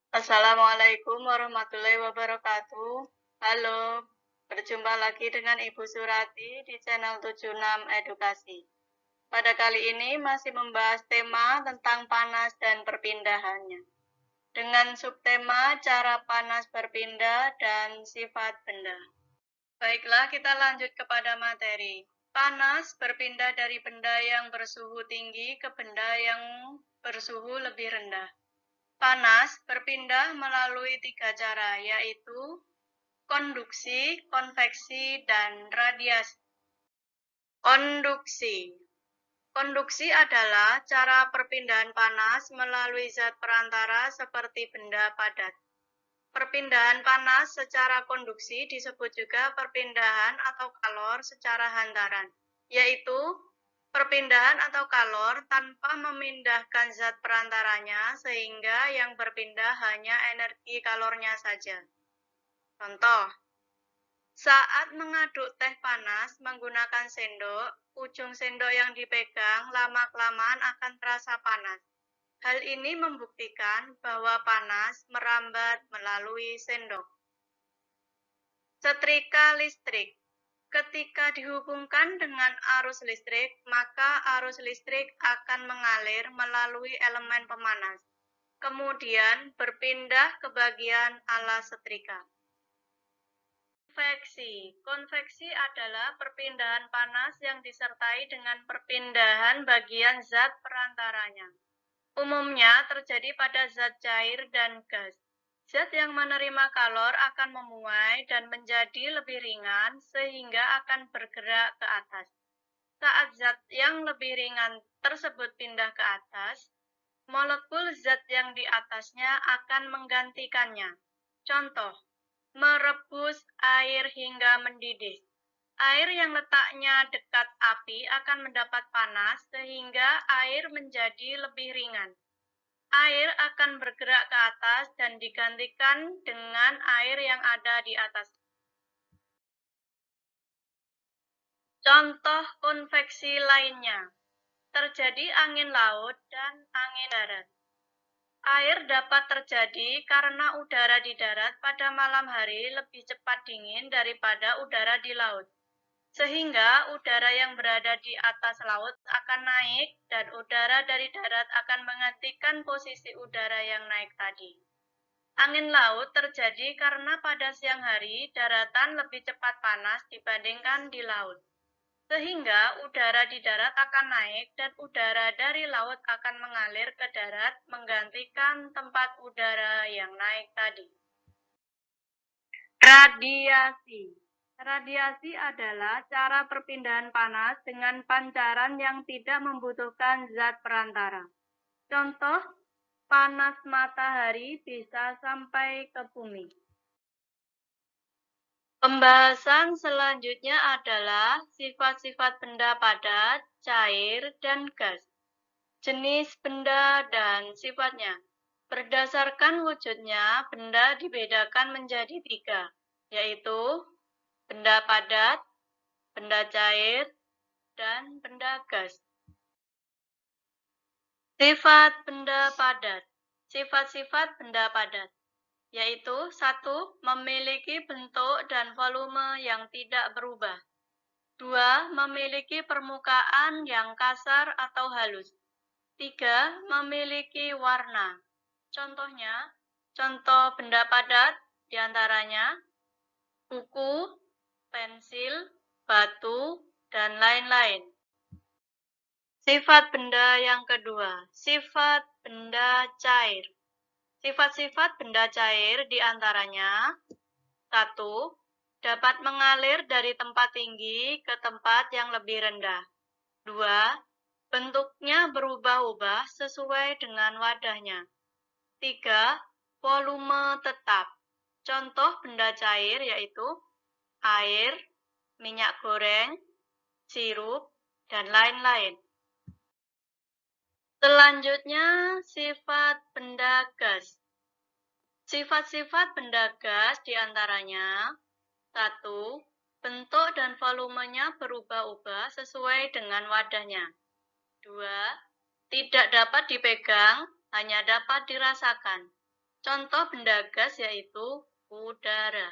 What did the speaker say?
Assalamualaikum warahmatullahi wabarakatuh. Halo, berjumpa lagi dengan Ibu Surati di channel 76 Edukasi. Pada kali ini masih membahas tema tentang panas dan perpindahannya. Dengan subtema cara panas berpindah dan sifat benda. Baiklah, kita lanjut kepada materi. Panas berpindah dari benda yang bersuhu tinggi ke benda yang bersuhu lebih rendah. Panas berpindah melalui 3 cara, yaitu konduksi, konveksi, dan radiasi. Konduksi. Konduksi adalah cara perpindahan panas melalui zat perantara seperti benda padat. Perpindahan panas secara konduksi disebut juga perpindahan atau kalor secara hantaran, yaitu perpindahan atau kalor tanpa memindahkan zat perantaranya sehingga yang berpindah hanya energi kalornya saja. Contoh, saat mengaduk teh panas menggunakan sendok, ujung sendok yang dipegang lama-kelamaan akan terasa panas. Hal ini membuktikan bahwa panas merambat melalui sendok. Setrika listrik. Ketika dihubungkan dengan arus listrik, maka arus listrik akan mengalir melalui elemen pemanas, kemudian berpindah ke bagian alas setrika. Konveksi. Konveksi adalah perpindahan panas yang disertai dengan perpindahan bagian zat perantaranya. Umumnya terjadi pada zat cair dan gas. Zat yang menerima kalor akan memuai dan menjadi lebih ringan sehingga akan bergerak ke atas. Saat zat yang lebih ringan tersebut pindah ke atas, molekul zat yang di atasnya akan menggantikannya. Contoh, merebus air hingga mendidih. Air yang letaknya dekat api akan mendapat panas sehingga air menjadi lebih ringan. Air akan bergerak ke atas dan digantikan dengan air yang ada di atas. Contoh konveksi lainnya, terjadi angin laut dan angin darat. Air dapat terjadi karena udara di darat pada malam hari lebih cepat dingin daripada udara di laut. Sehingga udara yang berada di atas laut akan naik dan udara dari darat akan menggantikan posisi udara yang naik tadi. Angin laut terjadi karena pada siang hari daratan lebih cepat panas dibandingkan di laut. Sehingga udara di darat akan naik dan udara dari laut akan mengalir ke darat menggantikan tempat udara yang naik tadi. Radiasi. Radiasi adalah cara perpindahan panas dengan pancaran yang tidak membutuhkan zat perantara. Contoh, panas matahari bisa sampai ke bumi. Pembahasan selanjutnya adalah sifat-sifat benda padat, cair, dan gas. Jenis benda dan sifatnya. Berdasarkan wujudnya, benda dibedakan menjadi 3, yaitu benda padat, benda cair, dan benda gas. Sifat benda padat. Sifat-sifat benda padat, yaitu 1. Memiliki bentuk dan volume yang tidak berubah. 2. Memiliki permukaan yang kasar atau halus. 3. Memiliki warna. Contohnya, contoh benda padat diantaranya buku, pensil, batu, dan lain-lain. Sifat benda yang kedua, sifat benda cair. Sifat-sifat benda cair diantaranya 1. Dapat mengalir dari tempat tinggi ke tempat yang lebih rendah. 2. Bentuknya berubah-ubah sesuai dengan wadahnya. 3. Volume tetap. Contoh benda cair yaitu air, minyak goreng, sirup, dan lain-lain. Selanjutnya, sifat benda gas. Sifat-sifat benda gas diantaranya 1. Bentuk dan volumenya berubah-ubah sesuai dengan wadahnya. 2. Tidak dapat dipegang, hanya dapat dirasakan. Contoh benda gas yaitu udara.